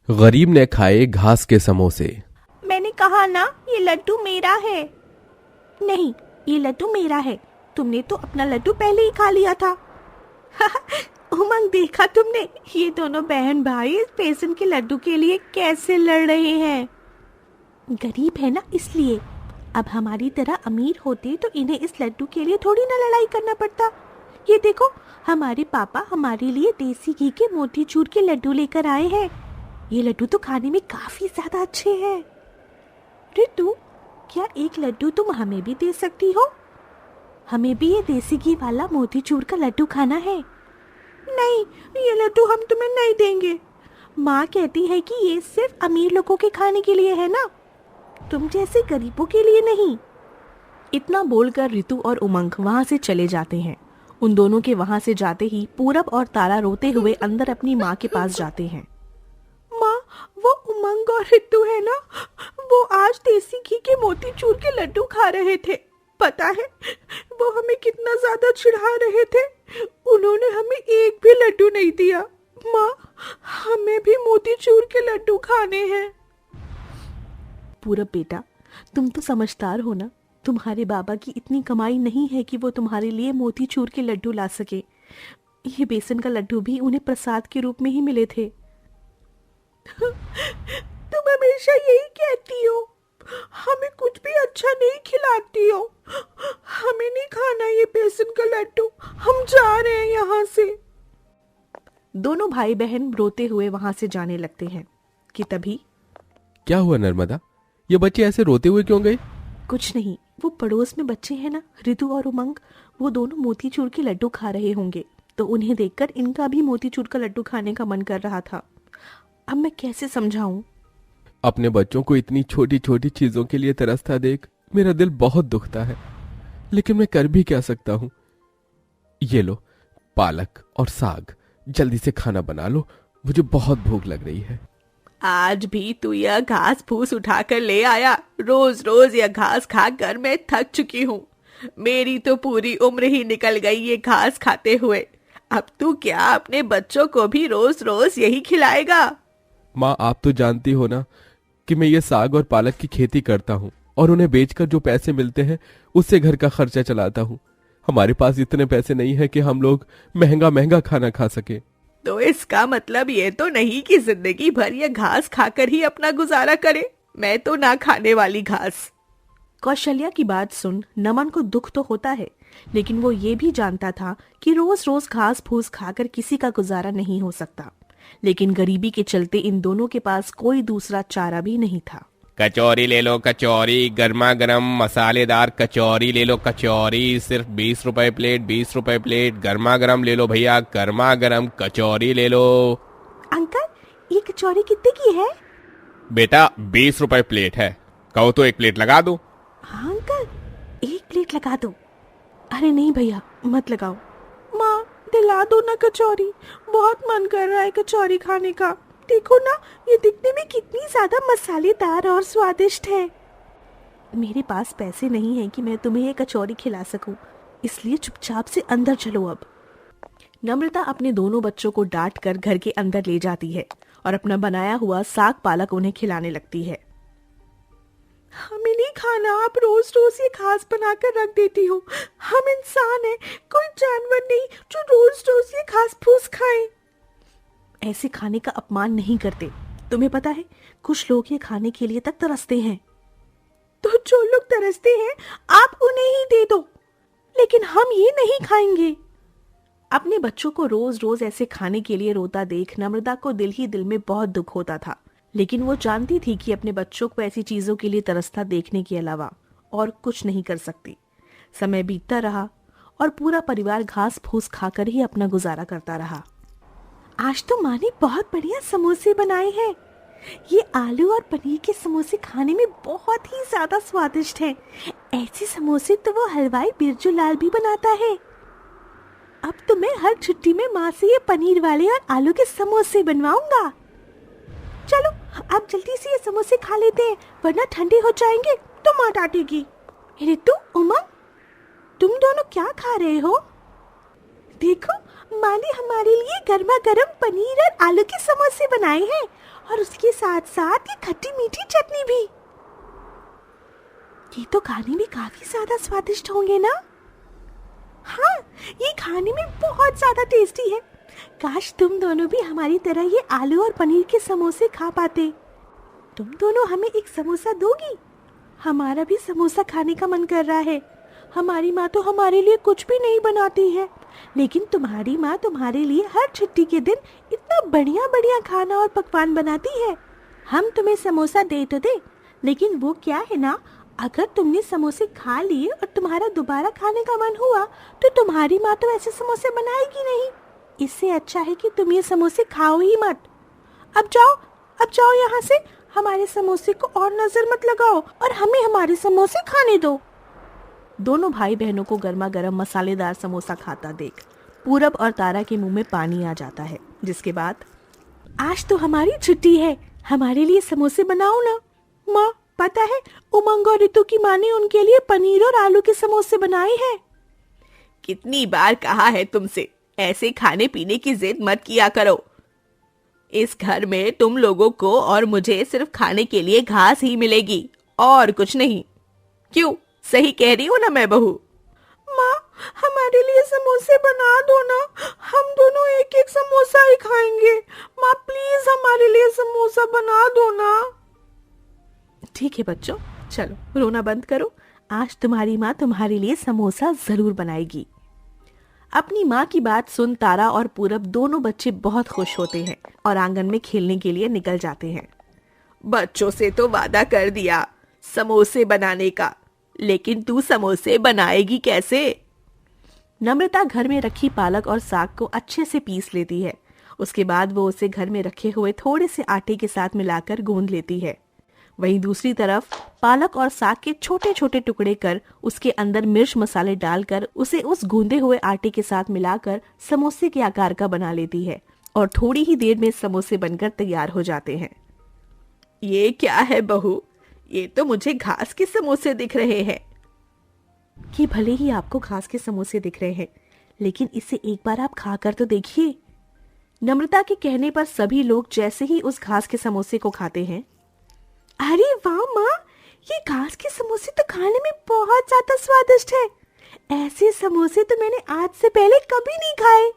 गरीब ने खाए घास के समोसे। मैंने कहा ना ये लड्डू मेरा है। नहीं, ये लड्डू मेरा है। तुमने तो अपना लड्डू पहले ही खा लिया था। उमंग, देखा तुमने? ये दोनों बहन भाई इस बेसन के लड्डू के लिए कैसे लड़ रहे हैं। गरीब है ना इसलिए। अब हमारी तरह अमीर होते तो इन्हें इस लड्डू के लिए थोड़ी ना लड़ाई करना पड़ता। ये देखो, हमारे पापा हमारे लिए देसी घी के मोतीचूर के लड्डू लेकर आए हैं। ये लड्डू तो खाने में काफी ज्यादा अच्छे हैं। रितु, क्या एक लड्डू तुम हमें भी दे सकती हो? हमें भी ये देसी घी वाला मोतीचूर का लड्डू खाना है। नहीं, ये लड्डू हम तुम्हें नहीं देंगे। माँ कहती है कि ये सिर्फ अमीर लोगों के खाने के लिए है ना, तुम जैसे गरीबों के लिए नहीं। इतना बोलकर रितु और उमंग वहां से चले जाते हैं। उन दोनों के वहां से जाते ही पूरब और तारा रोते हुए अंदर अपनी माँ के पास जाते हैं। माँ, वो उमंग और रितु है ना, वो आज देसी घी के मोतीचूर के लड्डू खा रहे थे। पता है वो हमें कितना ज्यादा चिढ़ा रहे थे। उन्होंने हमें एक भी लड्डू नहीं दिया। माँ, हमें भी मोतीचूर के लड्डू खाने हैं। पूरब बेटा, तुम तो समझदार हो ना। तुम्हारे बाबा की इतनी कमाई नहीं है कि वो तुम्हारे लिए मोतीचूर के लड्डू ला सके। ये बेसन का लड्डू भी उन्हें प्रसाद के रूप में ही मिले थे। तुम हमेशा यही कहती हो, हमें कुछ भी अच्छा नहीं खिलाती हो। हमें नहीं खाना ये बेसन का लड्डू, हम जा रहे हैं यहाँ से। दोनों भाई बहन रोते हुए वहां से जाने लगते हैं कि तभी क्या हुआ नर्मदा, ये बच्चे ऐसे रोते हुए क्यों गए? कुछ नहीं, वो पड़ोस में बच्चे हैं ना, रितु और उमंग, वो दोनों मोतीचूर के लड्डू खा रहे होंगे तो उन्हें देखकर इनका भी मोतीचूर का लड्डू खाने का मन कर रहा था। अब मैं कैसे समझाऊं? अपने बच्चों को इतनी छोटी छोटी चीजों के लिए तरसता देख मेरा दिल बहुत दुखता है, लेकिन मैं कर भी क्या सकता हूँ। ये लो पालक और साग, जल्दी से खाना बना लो, मुझे बहुत भूख लग रही है। आज भी तू यह घास फूस उठाकर ले आया। रोज रोज यह घास खाकर मैं थक चुकी हूँ। मेरी तो पूरी उम्र ही निकल गई ये घास खाते हुए। अब तू क्या अपने बच्चों को भी रोज रोज यही खिलाएगा? माँ, आप तो जानती हो ना कि मैं ये साग और पालक की खेती करता हूँ और उन्हें बेचकर जो पैसे मिलते हैं उससे घर का खर्चा चलाता हूँ। हमारे पास इतने पैसे नहीं है कि हम लोग महंगा महंगा खाना खा सके। तो इसका मतलब ये तो नहीं कि जिंदगी भर ये घास खाकर ही अपना गुजारा करे। मैं तो ना खाने वाली घास। कौशल्या की बात सुन नमन को दुख तो होता है, लेकिन वो ये भी जानता था कि रोज रोज घास फूस खाकर किसी का गुजारा नहीं हो सकता। लेकिन गरीबी के चलते इन दोनों के पास कोई दूसरा चारा भी नहीं था। कचौरी ले लो कचौरी, गर्मा गर्म मसालेदार कचौरी ले लो कचौरी, सिर्फ 20 रुपए प्लेट, 20 रुपए प्लेट। गर्मा गर्म ले लो भैया, गर्मा गर्म कचौरी ले लो। अंकल, ये कचौरी कितने की है? बेटा 20 रुपए प्लेट है, कहो तो एक प्लेट लगा दो। हाँ अंकल, एक प्लेट लगा दो। अरे नहीं भैया, मत लगाओ। माँ, दिला दो ना कचौरी, बहुत मन कर रहा है कचौरी खाने का। देखो ना, ये दिखने में कितनी ज्यादा मसालेदार और स्वादिष्ट है। मेरे पास पैसे नहीं है कि मैं तुम्हें ये कचौरी खिला सकूं, इसलिए चुपचाप से अंदर चलो अब। नम्रता अपने दोनों बच्चों को डांट कर घर के अंदर ले जाती है और अपना बनाया हुआ साग पालक उन्हें खिलाने लगती है। हमें नहीं खाना, आप रोज रोज ये घास बनाकर रख देती हो। हम इंसान हैं, कोई जानवर नहीं जो रोज रोज ये घास फूस खाए। ऐसे खाने का अपमान नहीं करते। तुम्हें पता है, कुछ लोग ये खाने के लिए तक तरसते हैं। तो जो लोग तरसते हैं आप उन्हें ही दे दो, लेकिन हम ये नहीं खाएंगे। अपने बच्चों को रोज रोज ऐसे खाने के लिए रोता देख नम्रता को दिल ही दिल में बहुत दुख होता था, लेकिन वो जानती थी कि अपने बच्चों को ऐसी चीजों के लिए तरसता देखने के अलावा और कुछ नहीं कर सकती। समय बीतता रहा और पूरा परिवार घास फूस खाकर ही अपना गुजारा करता रहा। आज तो माँ ने बहुत बढ़िया समोसे बनाए हैं। ये आलू और पनीर के समोसे खाने में बहुत ही ज्यादा स्वादिष्ट हैं। ऐसे समोसे तो वो हलवाई बिरजू लाल भी बनाता है। अब तो मैं हर छुट्टी में माँ से ये पनीर वाले और आलू के समोसे बनवाऊंगा। चलो अब जल्दी से ये समोसे खा लेते हैं, वरना ठंडे हो जाएंगे तो माँ डांटेगी। रितु, उमंग, तुम दोनों क्या खा रहे हो? देखो, माँ ने हमारे लिए गर्मा गर्म पनीर और आलू के समोसे बनाए हैं और उसके साथ साथ ये खट्टी मीठी चटनी भी। ये तो खाने में काफी ज्यादा स्वादिष्ट होंगे ना? हाँ, ये खाने में बहुत ज्यादा टेस्टी है। काश तुम दोनों भी हमारी तरह ये आलू और पनीर के समोसे खा पाते। तुम दोनों हमें एक समोसा दोगी? हमारा भी समोसा खाने का मन कर रहा है। हमारी माँ तो हमारे लिए कुछ भी नहीं बनाती है, लेकिन तुम्हारी माँ तुम्हारे लिए हर छुट्टी के दिन इतना बढ़िया बढ़िया खाना और पकवान बनाती है। हम तुम्हें समोसा दे तो दे, लेकिन वो क्या है ना, अगर तुमने समोसे खा लिए और तुम्हारा दोबारा खाने का मन हुआ तो तुम्हारी माँ तो ऐसे समोसे बनाएगी नहीं। इससे अच्छा है कि तुम ये समोसे खाओ ही मत। अब जाओ यहाँ से। हमारे समोसे को और नजर मत लगाओ और हमें हमारे समोसे खाने दो। दोनों भाई बहनों को गर्मा गर्म मसालेदार समोसा खाता देख पूरब और तारा के मुंह में पानी आ जाता है, जिसके बाद आज तो हमारी छुट्टी है, हमारे लिए समोसे बनाओ ना। माँ, पता है उमंग और रितु की माँ ने उनके लिए पनीर और आलू के समोसे बनाए हैं। कितनी बार कहा है तुमसे, ऐसे खाने पीने की जिद मत किया करो। इस घर में तुम लोगों को और मुझे सिर्फ खाने के लिए घास ही मिलेगी और कुछ नहीं। क्यों, सही कह रही हूँ ना मैं बहू? माँ, हमारे लिए समोसे बना दो ना, हम दोनों एक एक समोसा ही खाएंगे। माँ प्लीज हमारे लिए समोसा बना दो ना। ठीक है बच्चों, चलो रोना बंद करो। आज तुम्हारी माँ तुम्हारे लिए समोसा जरूर बनाएगी। अपनी माँ की बात सुन तारा और पूरब दोनों बच्चे बहुत खुश होते हैं और आंगन में खेलने के लिए निकल जाते हैं। बच्चों से तो वादा कर दिया समोसे बनाने का, लेकिन तू समोसे बनाएगी कैसे? नम्रता घर में रखी पालक और साग को अच्छे से पीस लेती है। उसके बाद वो उसे घर में रखे हुए थोड़े से आटे के साथ मिलाकर गूंद लेती है। वहीं दूसरी तरफ पालक और साग के छोटे छोटे टुकड़े कर उसके अंदर मिर्च मसाले डालकर उसे उस गूंदे हुए आटे के साथ मिलाकर समोसे के आकार का बना लेती है और थोड़ी ही देर में समोसे बनकर तैयार हो जाते हैं। ये क्या है बहू, ये तो मुझे घास के समोसे दिख रहे हैं। कि भले ही आपको घास के समोसे दिख रहे हैं, लेकिन इसे एक बार आप खाकर तो देखिए। नम्रता के कहने पर सभी लोग जैसे ही उस घास के समोसे को खाते हैं, अरे वाह माँ, ये घास के समोसे तो खाने में बहुत ज्यादा स्वादिष्ट है। ऐसे समोसे तो मैंने आज से पहले कभी नहीं खाए।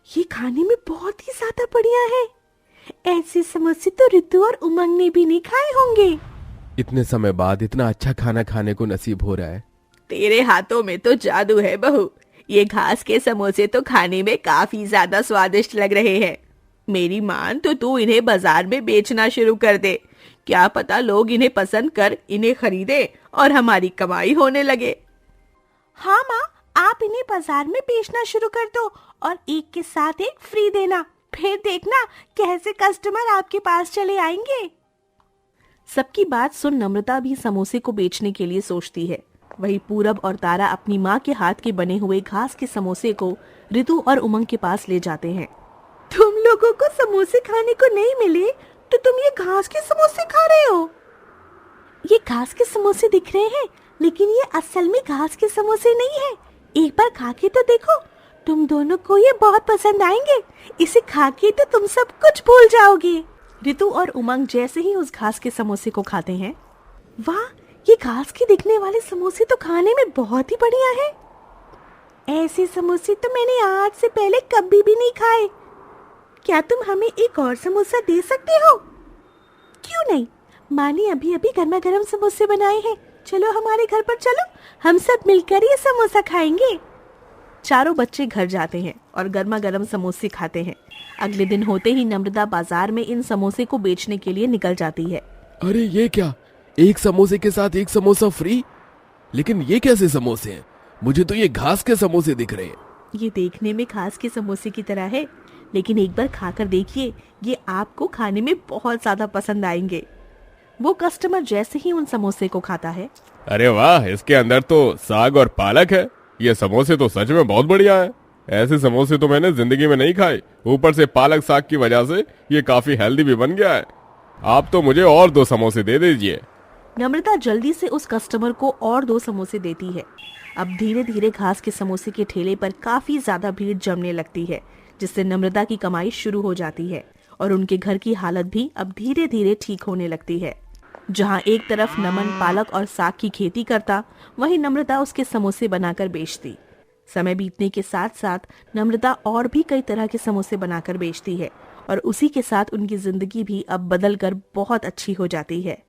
ये खाने में बहुत ही ज्यादा बढ़िया है। ऐसे समोसे तो रितु और उमंग ने भी नहीं खाए होंगे। इतने समय बाद इतना अच्छा खाना खाने को नसीब हो रहा है। तेरे हाथों में तो जादू है बहू। ये घास के समोसे तो खाने में काफी ज्यादा स्वादिष्ट लग रहे हैं। मेरी मान तो तू इन्हें बाजार में बेचना शुरू कर दे। क्या पता लोग इन्हें पसंद कर इन्हें खरीदे और हमारी कमाई होने लगे। हाँ माँ, आप इन्हें बाजार में बेचना शुरू कर दो और एक के साथ एक फ्री देना। फिर देखना कैसे कस्टमर आपके पास चले आएंगे। सबकी बात सुन नम्रता भी समोसे को बेचने के लिए सोचती है। वहीं पूरब और तारा अपनी माँ के हाथ के बने हुए घास के समोसे को रितु और उमंग के पास ले जाते हैं। तुम लोगों को समोसे खाने को नहीं मिले तो तुम ये घास के समोसे खा रहे हो। ये घास के समोसे दिख रहे हैं, लेकिन ये असल में घास के समोसे नहीं है। एक बार खा के तो देखो, तुम दोनों को ये बहुत पसंद आएंगे। इसे खा के तो तुम सब कुछ भूल जाओगे। रितु और उमंग जैसे ही उस घास के समोसे को खाते हैं, वाह, ये घास के दिखने वाले समोसे तो खाने में बहुत ही बढ़िया है। ऐसे समोसे तो मैंने आज से पहले कभी भी नहीं खाए। क्या तुम हमें एक और समोसा दे सकते हो? क्यों नहीं, माँ ने अभी अभी गर्मा गर्म समोसे बनाए हैं। चलो हमारे घर पर चलो, हम सब मिलकर ये समोसा खाएंगे। चारों बच्चे घर जाते हैं और गर्मा गर्म समोसे खाते हैं। अगले दिन होते ही नम्रता बाजार में इन समोसे को बेचने के लिए निकल जाती है। अरे ये क्या, एक समोसे के साथ एक समोसा फ्री? लेकिन ये कैसे समोसे हैं? मुझे तो ये घास के समोसे दिख रहे हैं। ये देखने में घास के समोसे की तरह है, लेकिन एक बार खाकर देखिए, ये आपको खाने में बहुत ज्यादा पसंद आएंगे। वो कस्टमर जैसे ही उन समोसे को खाता है, अरे वाह, इसके अंदर तो साग और पालक है। ये समोसे तो सच में बहुत बढ़िया है। ऐसे समोसे तो मैंने जिंदगी में नहीं खाए। ऊपर से पालक साग की वजह से ये काफी हेल्दी भी बन गया है। आप तो मुझे और 2 समोसे दे दीजिए। नम्रता जल्दी से उस कस्टमर को और 2 समोसे देती है। अब धीरे धीरे घास के समोसे के ठेले पर काफी ज्यादा भीड़ जमने लगती है, जिससे नम्रता की कमाई शुरू हो जाती है और उनके घर की हालत भी अब धीरे धीरे ठीक होने लगती है। जहाँ एक तरफ नमन पालक और साग की खेती करता, वहीं नम्रता उसके समोसे बनाकर बेचती। समय बीतने के साथ साथ नम्रता और भी कई तरह के समोसे बनाकर बेचती है और उसी के साथ उनकी जिंदगी भी अब बदलकर बहुत अच्छी हो जाती है।